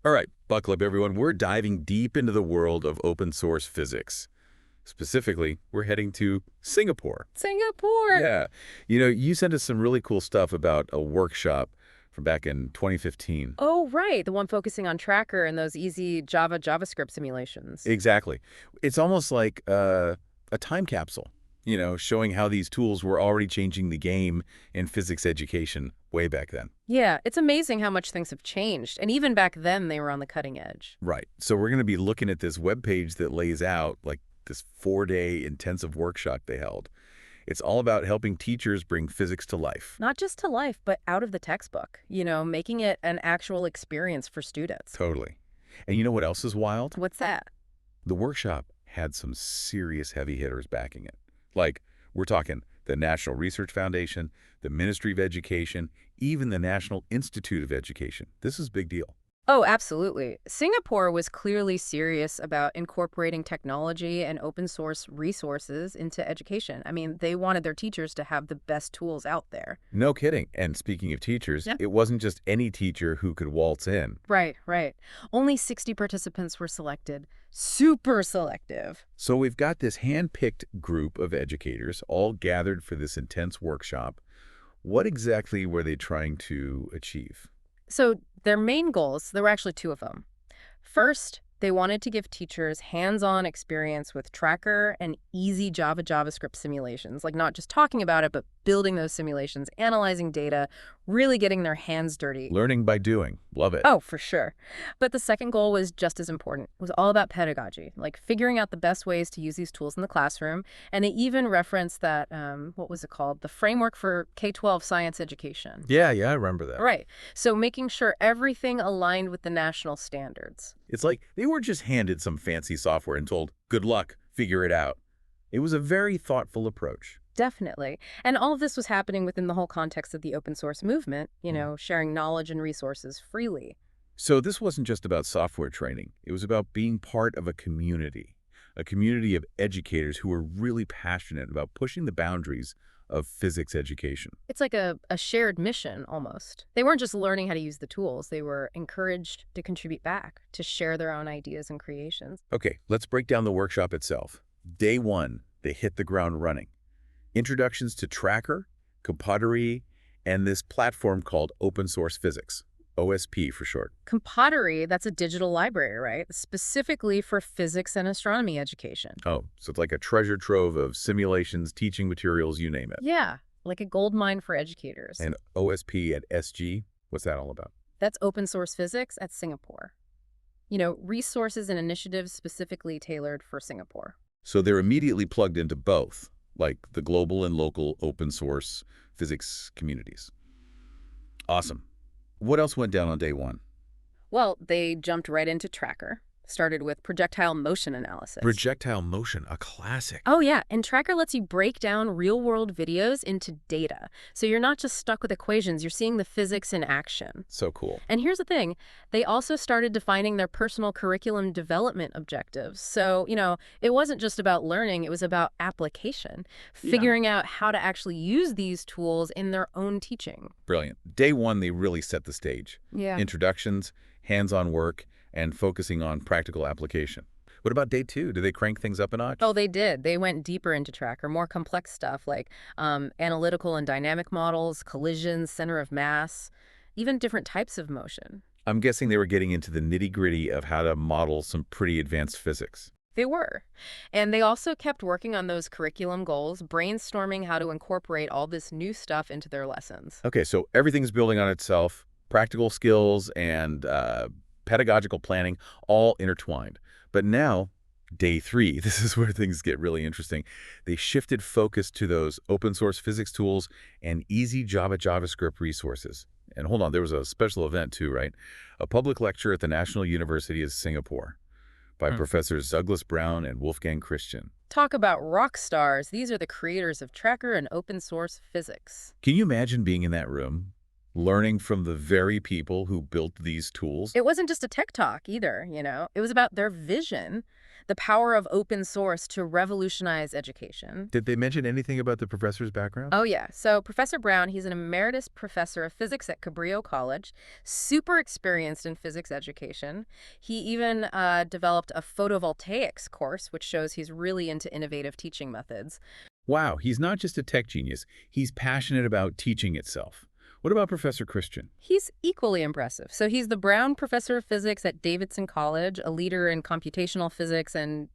All right, buckle up, everyone. We're diving deep into the world of open source physics. Specifically, we're heading to Singapore. Singapore! Yeah. You sent us some really cool stuff about a workshop from back in 2015. Oh, right. The one focusing on Tracker and those easy JavaScript simulations. Exactly. It's almost like a time capsule, showing how these tools were already changing the game in physics education way back then. Yeah, it's amazing how much things have changed. And even back then, they were on the cutting edge. Right. So we're going to be looking at this webpage that lays out like this 4-day intensive workshop they held. It's all about helping teachers bring physics to life. Not just to life, but out of the textbook, making it an actual experience for students. Totally. And you know what else is wild? What's that? The workshop had some serious heavy hitters backing it. Like, we're talking the National Research Foundation, the Ministry of Education, even the National Institute of Education. This is a big deal. Oh, absolutely. Singapore was clearly serious about incorporating technology and open source resources into education. I mean, they wanted their teachers to have the best tools out there. No kidding. And speaking of teachers, Yeah. it wasn't just any teacher who could waltz in. Right, right. Only 60 participants were selected. Super selective. So we've got this hand-picked group of educators all gathered for this intense workshop. What exactly were they trying to achieve? So their main goals, there were actually two of them. First, they wanted to give teachers hands-on experience with Tracker and easy JavaScript simulations, like not just talking about it, but building those simulations, analyzing data, really getting their hands dirty. Learning by doing. Love it. Oh, for sure. But the second goal was just as important. It was all about pedagogy, like figuring out the best ways to use these tools in the classroom. And they even referenced that, what was it called? The Framework for K-12 Science Education. Yeah, I remember that. Right. So making sure everything aligned with the national standards. It's like they weren't just handed some fancy software and told, good luck, figure it out. It was a very thoughtful approach. Definitely. And all of this was happening within the whole context of the open source movement, sharing knowledge and resources freely. So this wasn't just about software training. It was about being part of a community of educators who were really passionate about pushing the boundaries of physics education. It's like a shared mission, almost. They weren't just learning how to use the tools. They were encouraged to contribute back, to share their own ideas and creations. Okay, let's break down the workshop itself. Day one, they hit the ground running. Introductions to Tracker, Compadre, and this platform called Open Source Physics, OSP for short. Compadre, that's a digital library, right? Specifically for physics and astronomy education. Oh, so it's like a treasure trove of simulations, teaching materials, you name it. Yeah, like a gold mine for educators. And OSP at SG, what's that all about? That's open source physics at Singapore. Resources and initiatives specifically tailored for Singapore. So they're immediately plugged into both, like the global and local open source physics communities. Awesome. What else went down on day one? Well, they jumped right into Tracker, started with projectile motion analysis. Projectile motion, a classic. Oh, yeah. And Tracker lets you break down real-world videos into data. So you're not just stuck with equations. You're seeing the physics in action. So cool. And here's the thing. They also started defining their personal curriculum development objectives. So, it wasn't just about learning. It was about application, figuring out how to actually use these tools in their own teaching. Brilliant. Day one, they really set the stage. Yeah. Introductions, hands-on work, and focusing on practical application. What about day two? Did they crank things up a notch? Oh, they did. They went deeper into Tracker, more complex stuff like analytical and dynamic models, collisions, center of mass, even different types of motion. I'm guessing they were getting into the nitty-gritty of how to model some pretty advanced physics. They were. And they also kept working on those curriculum goals, brainstorming how to incorporate all this new stuff into their lessons. Okay, so everything's building on itself, practical skills and pedagogical planning all intertwined. But now, day three, this is where things get really interesting. They shifted focus to those open source physics tools and easy JavaScript resources. And hold on, there was a special event too, right? A public lecture at the National University of Singapore by Professors Douglas Brown and Wolfgang Christian. Talk about rock stars. These are the creators of Tracker and open source physics. Can you imagine being in that room, learning from the very people who built these tools? It wasn't just a tech talk either, It was about their vision. The power of open source to revolutionize education. Did they mention anything about the professor's background? Oh, yeah. So Professor Brown, he's an emeritus professor of physics at Cabrillo College, super experienced in physics education. He even developed a photovoltaics course, which shows he's really into innovative teaching methods. Wow, he's not just a tech genius. He's passionate about teaching itself. What about Professor Christian? He's equally impressive. So he's the Brown Professor of Physics at Davidson College, a leader in computational physics and,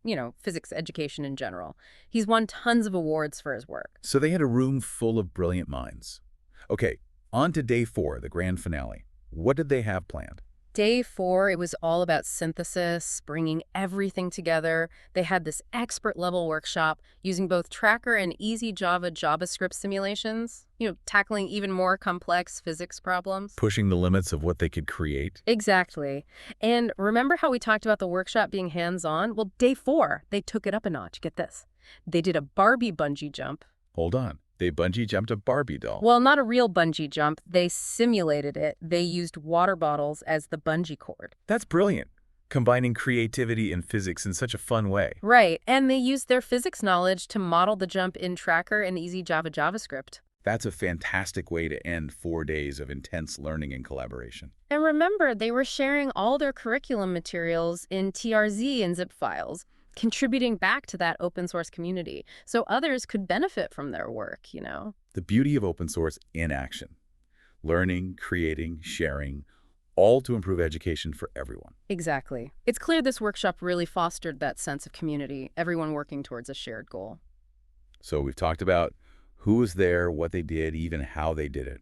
physics education in general. He's won tons of awards for his work. So they had a room full of brilliant minds. Okay, on to day 4, the grand finale. What did they have planned? Day 4, it was all about synthesis, bringing everything together. They had this expert-level workshop using both Tracker and easy Java JavaScript simulations, tackling even more complex physics problems. Pushing the limits of what they could create? Exactly. And remember how we talked about the workshop being hands-on? Well, day 4, they took it up a notch. Get this. They did a Barbie bungee jump. Hold on. They bungee jumped a Barbie doll. Well, not a real bungee jump. They simulated it. They used water bottles as the bungee cord. That's brilliant. Combining creativity and physics in such a fun way. Right. And they used their physics knowledge to model the jump in Tracker and easy Java JavaScript. That's a fantastic way to end 4 days of intense learning and collaboration. And remember, they were sharing all their curriculum materials in TRZ and zip files, contributing back to that open source community so others could benefit from their work. The beauty of open source in action. Learning, creating, sharing, all to improve education for everyone. Exactly. It's clear this workshop really fostered that sense of community, everyone working towards a shared goal. So we've talked about who was there, what they did, even how they did it.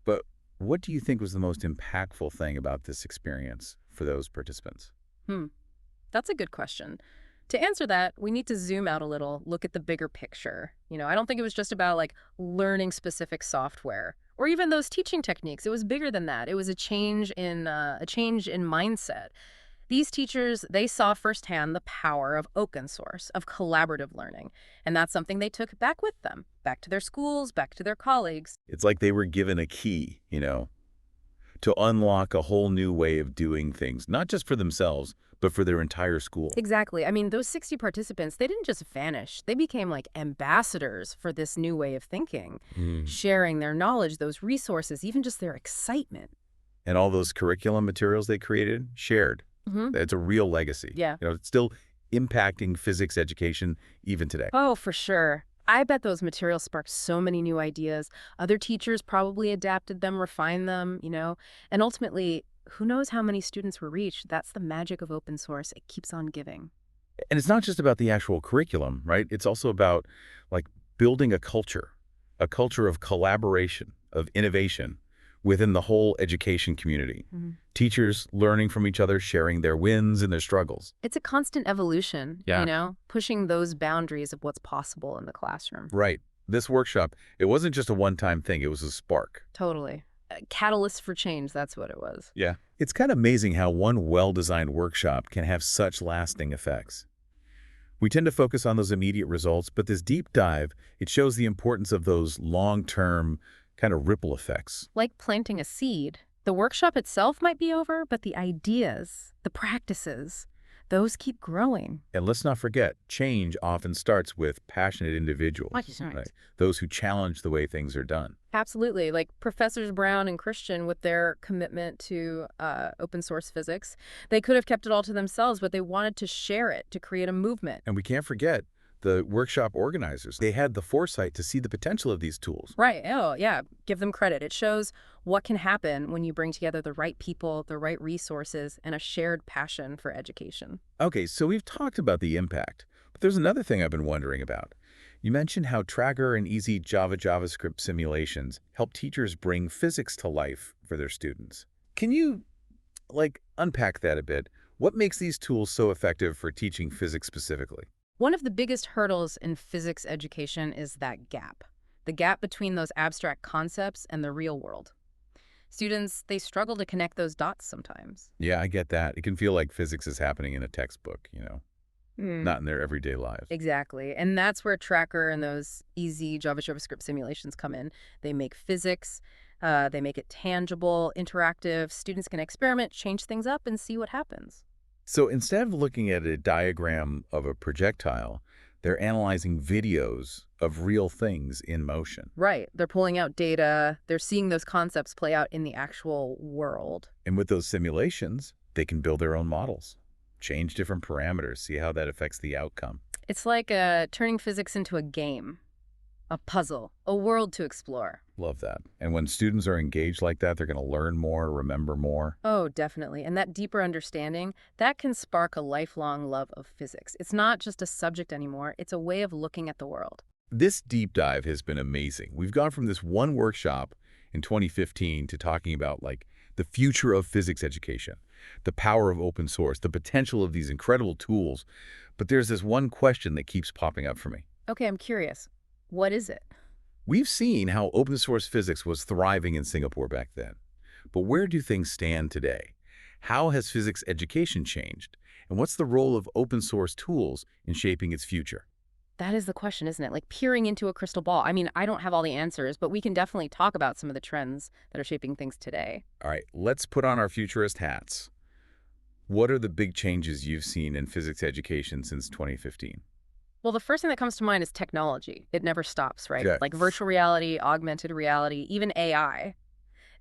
But what do you think was the most impactful thing about this experience for those participants? That's a good question. To answer that, we need to zoom out a little, look at the bigger picture. I don't think it was just about learning specific software or even those teaching techniques. It was bigger than that. It was a change in mindset. These teachers, they saw firsthand the power of open source, of collaborative learning. And that's something they took back with them, back to their schools, back to their colleagues. It's like they were given a key, to unlock a whole new way of doing things, not just for themselves, but for their entire school. Exactly. I mean, those 60 participants, they didn't just vanish. They became ambassadors for this new way of thinking, sharing their knowledge, those resources, even just their excitement. And all those curriculum materials they created, shared. Mm-hmm. It's a real legacy. Yeah. It's still impacting physics education even today. Oh, for sure. I bet those materials sparked so many new ideas. Other teachers probably adapted them, refined them, and ultimately, who knows how many students were reached? That's the magic of open source. It keeps on giving. And it's not just about the actual curriculum, right? It's also about building a culture of collaboration, of innovation within the whole education community. Mm-hmm. Teachers learning from each other, sharing their wins and their struggles. It's a constant evolution, Yeah. Pushing those boundaries of what's possible in the classroom. Right. This workshop, it wasn't just a one-time thing. It was a spark. Totally. A catalyst for change, that's what it was. Yeah. It's kind of amazing how one well-designed workshop can have such lasting effects. We tend to focus on those immediate results, but this deep dive, it shows the importance of those long-term kind of ripple effects. Like planting a seed. The workshop itself might be over, but the ideas, the practices, those keep growing. And let's not forget, change often starts with passionate individuals, right? Those who challenge the way things are done. Absolutely. Like Professors Brown and Christian with their commitment to open source physics, they could have kept it all to themselves, but they wanted to share it, to create a movement. And we can't forget the workshop organizers. They had the foresight to see the potential of these tools. Right. Oh, yeah. Give them credit. It shows what can happen when you bring together the right people, the right resources, and a shared passion for education. Okay, so we've talked about the impact, but there's another thing I've been wondering about. You mentioned how Tracker and easy JavaScript simulations help teachers bring physics to life for their students. Can you, unpack that a bit? What makes these tools so effective for teaching physics specifically? One of the biggest hurdles in physics education is that gap, the gap between those abstract concepts and the real world. Students, they struggle to connect those dots sometimes. Yeah, I get that. It can feel like physics is happening in a textbook, not in their everyday lives. Exactly. And that's where Tracker and those easy JavaScript simulations come in. They make physics, they make it tangible, interactive. Students can experiment, change things up, and see what happens. So instead of looking at a diagram of a projectile, they're analyzing videos of real things in motion. Right. They're pulling out data. They're seeing those concepts play out in the actual world. And with those simulations, they can build their own models, change different parameters, see how that affects the outcome. It's like turning physics into a game, a puzzle, a world to explore. Love that. And when students are engaged like that, they're going to learn more, remember more. Oh, definitely. And that deeper understanding, that can spark a lifelong love of physics. It's not just a subject anymore. It's a way of looking at the world. This deep dive has been amazing. We've gone from this one workshop in 2015 to talking about the future of physics education, the power of open source, the potential of these incredible tools. But there's this one question that keeps popping up for me. Okay, I'm curious. What is it? We've seen how open source physics was thriving in Singapore back then. But where do things stand today? How has physics education changed? And what's the role of open source tools in shaping its future? That is the question, isn't it? Like peering into a crystal ball. I mean, I don't have all the answers, but we can definitely talk about some of the trends that are shaping things today. All right, let's put on our futurist hats. What are the big changes you've seen in physics education since 2015? Well, the first thing that comes to mind is technology. It never stops, right? Okay. Like virtual reality, augmented reality, even AI.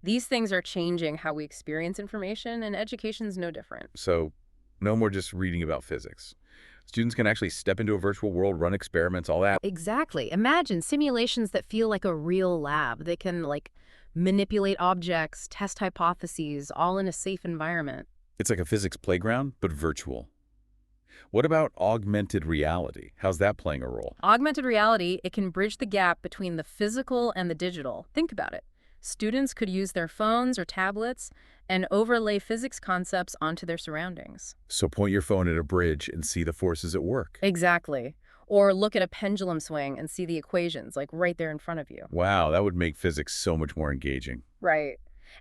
These things are changing how we experience information, and education's no different. So no more just reading about physics. Students can actually step into a virtual world, run experiments, all that. Exactly. Imagine simulations that feel like a real lab. They can, manipulate objects, test hypotheses, all in a safe environment. It's like a physics playground, but virtual. What about augmented reality? How's that playing a role? Augmented reality, it can bridge the gap between the physical and the digital. Think about it. Students could use their phones or tablets and overlay physics concepts onto their surroundings. So point your phone at a bridge and see the forces at work. Exactly. Or look at a pendulum swing and see the equations, right there in front of you. Wow, that would make physics so much more engaging. Right.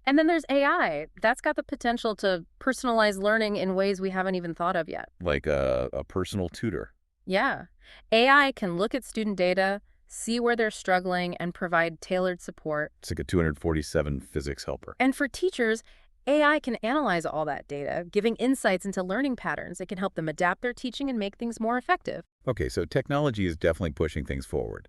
And then there's AI. That's got the potential to personalize learning in ways we haven't even thought of yet. Like a personal tutor. Yeah. AI can look at student data, see where they're struggling, and provide tailored support. It's like a 247 physics helper. And for teachers, AI can analyze all that data, giving insights into learning patterns. It can help them adapt their teaching and make things more effective. Okay, so technology is definitely pushing things forward.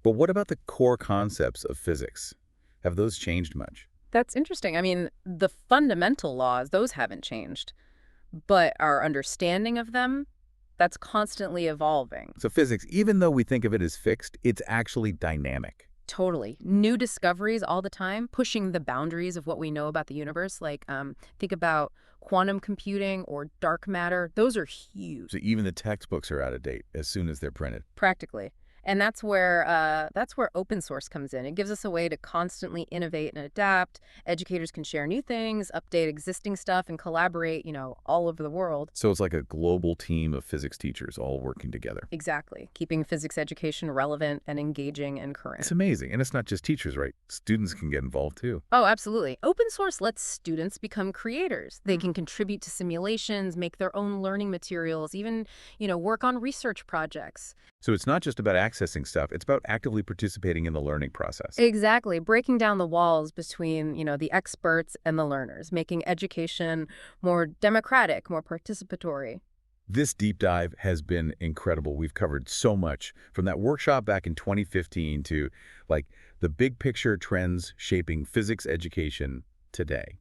But what about the core concepts of physics? Have those changed much? That's interesting. I mean, the fundamental laws, those haven't changed. But our understanding of them, that's constantly evolving. So physics, even though we think of it as fixed, it's actually dynamic. Totally. New discoveries all the time, pushing the boundaries of what we know about the universe. Think about quantum computing or dark matter. Those are huge, So even the textbooks are out of date as soon as they're printed. practically. And that's where open source comes in. It gives us a way to constantly innovate and adapt. Educators can share new things, update existing stuff, and collaborate, all over the world. So it's like a global team of physics teachers all working together. Exactly. Keeping physics education relevant and engaging and current. It's amazing. And it's not just teachers, right? Students can get involved too. Oh, absolutely. Open source lets students become creators. They can contribute to simulations, make their own learning materials, even, work on research projects. So it's not just about accessing stuff, it's about actively participating in the learning process. Exactly. Breaking down the walls between, the experts and the learners, making education more democratic, more participatory. This deep dive has been incredible. We've covered so much, from that workshop back in 2015 to the big picture trends shaping physics education today.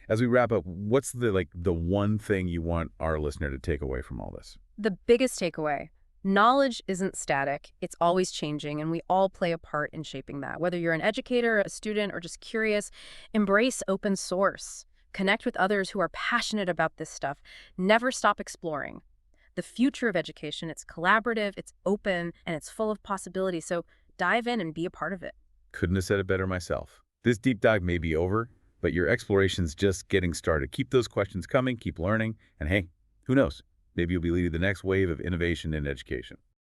As we wrap up, what's the one thing you want our listener to take away from all this? The biggest takeaway: knowledge isn't static, it's always changing, and we all play a part in shaping that. Whether you're an educator, a student, or just curious, embrace open source. Connect with others who are passionate about this stuff. Never stop exploring. The future of education, it's collaborative, it's open, and it's full of possibilities, so dive in and be a part of it. Couldn't have said it better myself. This deep dive may be over, but your exploration's just getting started. Keep those questions coming, keep learning, and hey, who knows? Maybe you'll be leading the next wave of innovation in education.